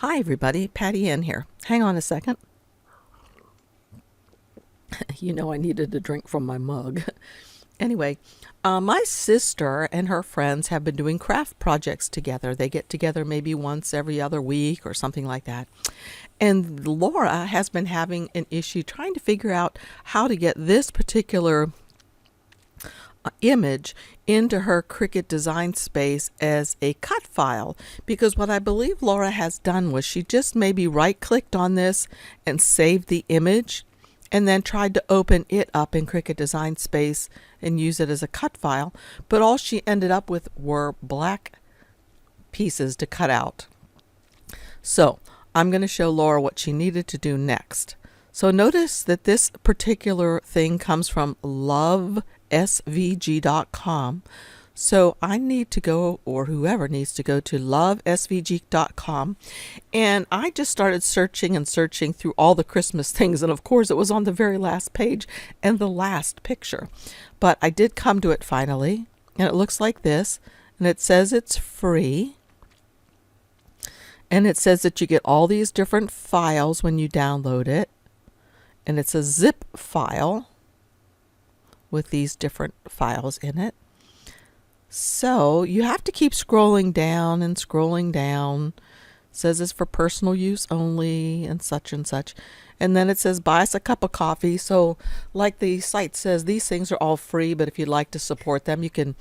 Hi everybody, Patty Ann here. Hang on a second. You know I needed a drink from my mug. Anyway, my sister and her friends have been doing craft projects together. They get together maybe once every other week or something like that. And Laura has been having an issue trying to figure out how to get this particular image into her Cricut design space as a cut file, because what I believe Laura has done was she just maybe right clicked on this and saved the image and then tried to open it up in Cricut design space and use it as a cut file, but all she ended up with were black pieces to cut out. So I'm going to show Laura what she needed to do next. So notice that this particular thing comes from lovesvg.com. So I need to go, or whoever needs to go, to lovesvg.com. And I just started searching and searching through all the Christmas things. And of course, it was on the very last page and the last picture. But I did come to it finally. And it looks like this. And it says it's free. And it says that you get all these different files when you download it. And it's a zip file with these different files in it. So you have to keep scrolling down and scrolling down. It says it's for personal use only and such and such. And then it says buy us a cup of coffee. So like the site says, these things are all free, but if you'd like to support them, you can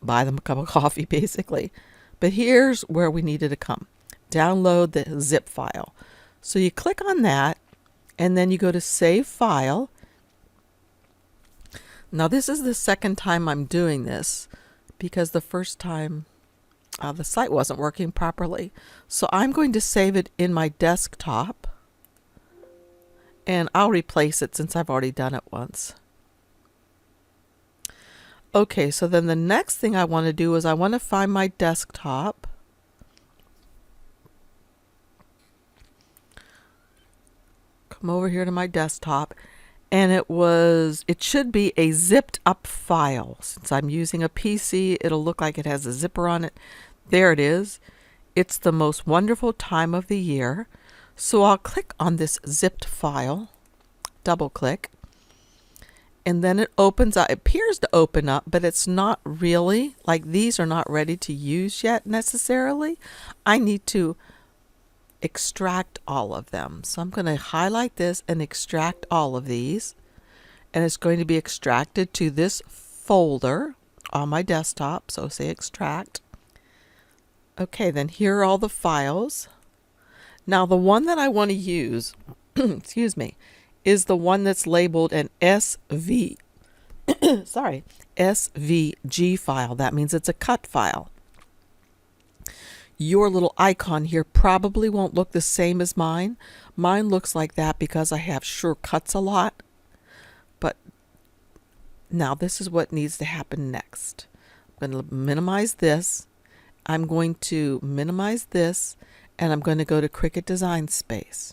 buy them a cup of coffee basically. But here's where we needed to come. Download the zip file. So you click on that and then you go to save file. Now this is the second time I'm doing this because the first time the site wasn't working properly. So I'm going to save it in my desktop and I'll replace it since I've already done it once. Okay, so then the next thing I want to do is I want to find my desktop. Come over here to my desktop, and it should be a zipped up file. Since I'm using a PC, it'll look like it has a zipper on it. There it is. It's the most wonderful time of the year. So I'll click on this zipped file, double click, and then it opens up. It appears to open up, but it's not really. Like, these are not ready to use yet necessarily. I need to extract all of them. So I'm going to highlight this and extract all of these, and it's going to be extracted to this folder on my desktop. So say extract. Okay, then here are all the files. Now the one that I want to use excuse me, is the one that's labeled an SV SVG file. That means it's a cut file. Your little icon here probably won't look the same as mine. Mine looks like that because I have shortcuts a lot. But now this is what needs to happen next. I'm going to minimize this. I'm going to minimize this, and I'm going to go to Cricut Design Space.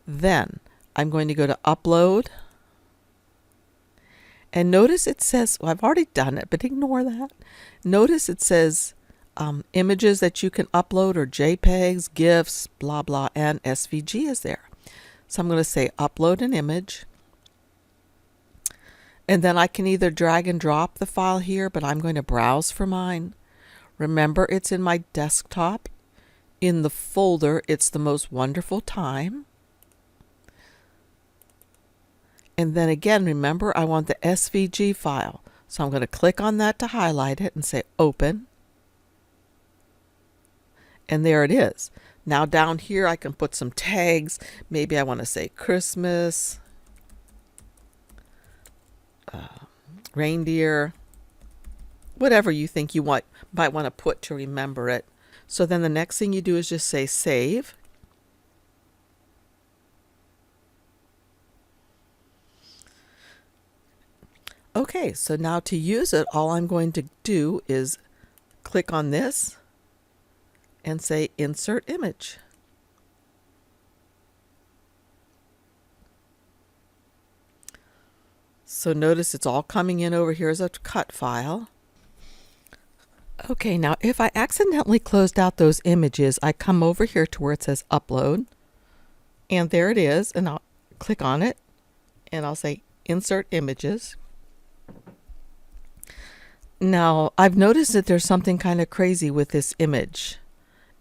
Then I'm going to go to Upload. And notice it says, well, I've already done it, but ignore that. Notice it says images that you can upload or JPEGs, GIFs, blah, blah, and SVG is there. So I'm going to say upload an image. And then I can either drag and drop the file here, but I'm going to browse for mine. Remember, it's in my desktop. In the folder, it's the most wonderful time. And then again, remember, I want the SVG file. So I'm going to click on that to highlight it and say open. And there it is. Now down here I can put some tags. Maybe I want to say Christmas, reindeer, whatever you think you might want to put to remember it. So then the next thing you do is just say save. Okay, so now to use it, all I'm going to do is click on this and say insert image. So notice it's all coming in over here as a cut file. Okay, now if I accidentally closed out those images, I come over here to where it says upload, and there it is, and I'll click on it, and I'll say insert images. Now, I've noticed that there's something kind of crazy with this image.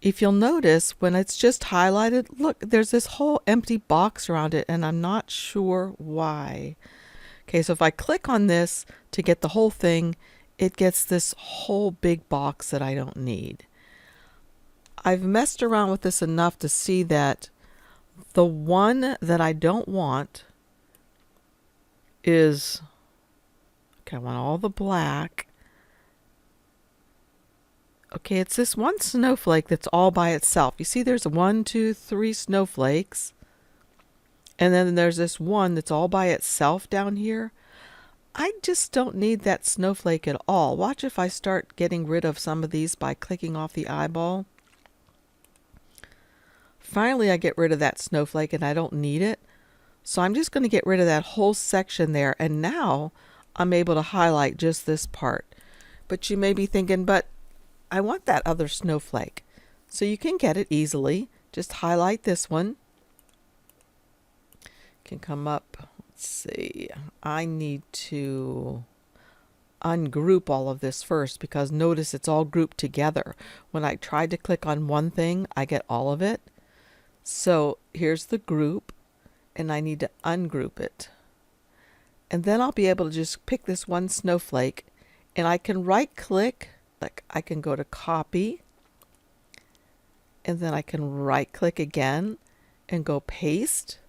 If you'll notice, when it's just highlighted, look, there's this whole empty box around it, and I'm not sure why. Okay, so if I click on this to get the whole thing, it gets this whole big box that I don't need. I've messed around with this enough to see that the one that I don't want is, okay, I want all the black. Okay, it's this one snowflake that's all by itself. You see there's 1, 2, 3 snowflakes. And then there's this one that's all by itself down here. I just don't need that snowflake at all. Watch if I start getting rid of some of these by clicking off the eyeball. Finally, I get rid of that snowflake and I don't need it. So I'm just going to get rid of that whole section there. And now I'm able to highlight just this part. But you may be thinking, but I want that other snowflake. So you can get it easily. Just highlight this one. Can come up. Let's see. I need to ungroup all of this first because notice it's all grouped together. When I tried to click on one thing, I get all of it. So here's the group, and I need to ungroup it. And then I'll be able to just pick this one snowflake, and I can right click. Like I can go to copy, and then I can right click again and go paste,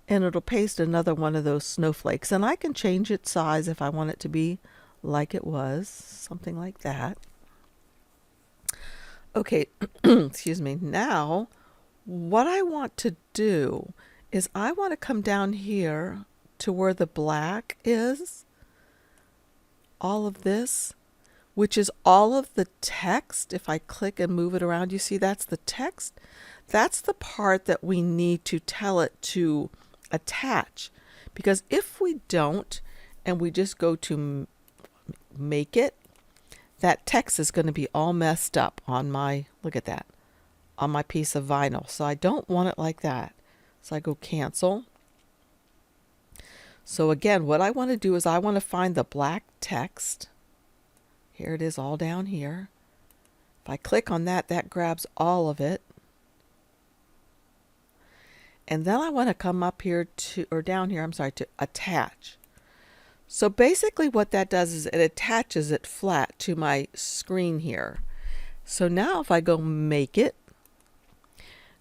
and it'll paste another one of those snowflakes, and I can change its size if I want it to be like it was, something like that. Okay, excuse me. Now what I want to do is I want to come down here to where the black is, all of this, which is all of the text. If I click and move it around, you see that's the text. That's the part that we need to tell it to attach. Because if we don't, and we just go to make it, that text is going to be all messed up on my, look at that, on my piece of vinyl. So I don't want it like that. So I go cancel. So again, what I want to do is I want to find the black text. Here it is all down here. If I click on that, that grabs all of it. And then I want to come up here to, or down here, I'm sorry, to attach. So basically what that does is it attaches it flat to my screen here. So now if I go make it,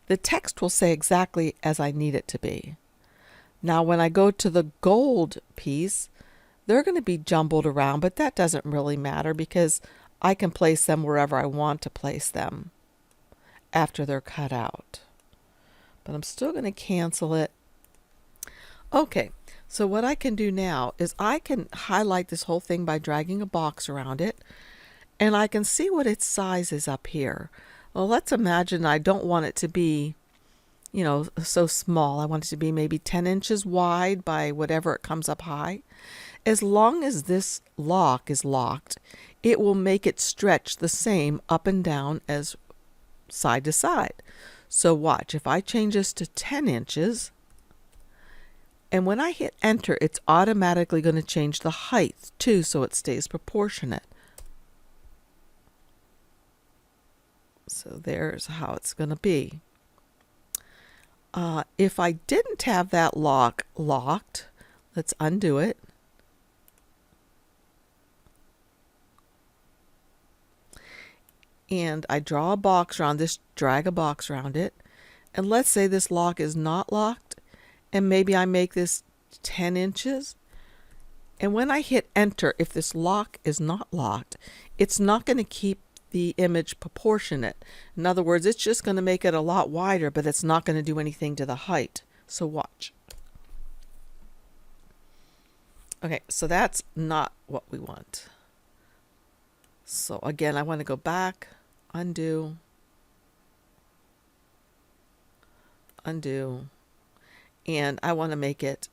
the text will say exactly as I need it to be. Now when I go to the gold piece, they're going to be jumbled around, but that doesn't really matter because I can place them wherever I want to place them after they're cut out. But I'm still going to cancel it. Okay, so what I can do now is I can highlight this whole thing by dragging a box around it, and I can see what its size is up here. Well, let's imagine I don't want it to be, you know, so small. I want it to be maybe 10 inches wide by whatever it comes up high. As long as this lock is locked, it will make it stretch the same up and down as side to side. So watch, if I change this to 10 inches, and when I hit enter, it's automatically going to change the height too, so it stays proportionate. So there's how it's going to be. If I didn't have that lock locked, let's undo it. And I draw a box around this, drag a box around it. And let's say this lock is not locked, and maybe I make this 10 inches. And when I hit enter, if this lock is not locked, it's not going to keep the image proportionate. In other words, it's just going to make it a lot wider, but it's not going to do anything to the height. So watch. Okay, so that's not what we want. So again, I want to go back, undo, undo, and I want to make it,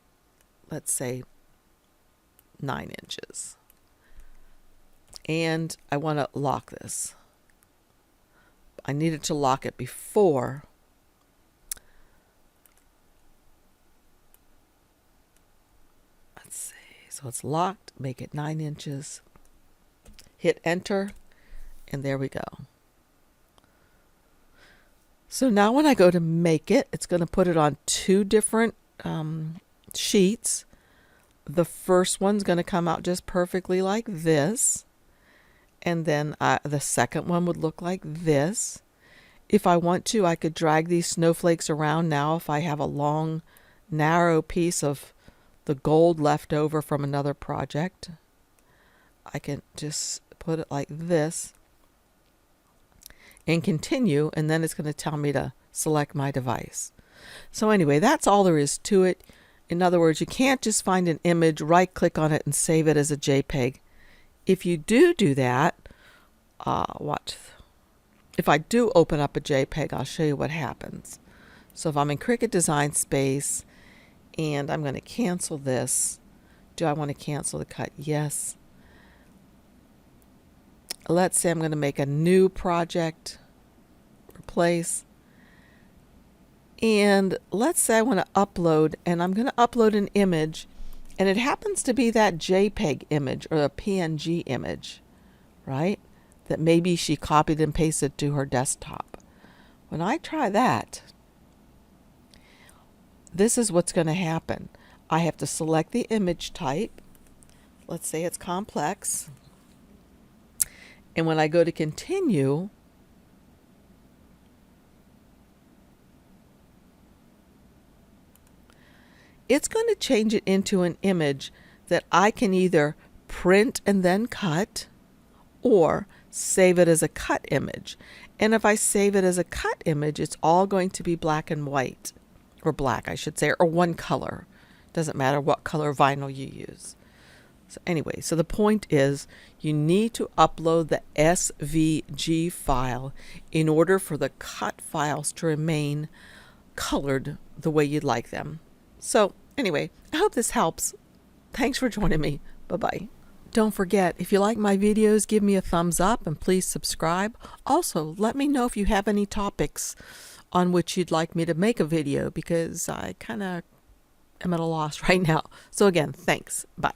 let's say, 9 inches. and I want to lock this. I needed to lock it before. Let's see. So it's locked. Make it 9 inches. Hit enter, and there we go. So now when I go to make it, it's going to put it on 2 different sheets. The first one's going to come out just perfectly like this. And then the second one would look like this. If I want to, I could drag these snowflakes around now if I have a long, narrow piece of the gold left over from another project. I can just put it like this and continue, and then it's going to tell me to select my device. So anyway, that's all there is to it. In other words, you can't just find an image, right click on it, and save it as a JPEG. If you do that, if I do open up a JPEG, I'll show you what happens. So if I'm in Cricut Design Space and I'm going to cancel this, do I want to cancel the cut? Yes. Let's say I'm going to make a new project, replace, and let's say I want to upload, and I'm going to upload an image, and it happens to be that JPEG image or a PNG image, right? That maybe she copied and pasted to her desktop. When I try that, this is what's going to happen. I have to select the image type. Let's say it's complex. And when I go to continue, it's going to change it into an image that I can either print and then cut or save it as a cut image. And if I save it as a cut image, it's all going to be black and white, or black, I should say, or one color. Doesn't matter what color vinyl you use. So anyway, so the point is you need to upload the SVG file in order for the cut files to remain colored the way you'd like them. So anyway, I hope this helps. Thanks for joining me. Bye-bye. Don't forget, if you like my videos, give me a thumbs up and please subscribe. Also, let me know if you have any topics on which you'd like me to make a video, because I kind of am at a loss right now. So again, thanks. Bye.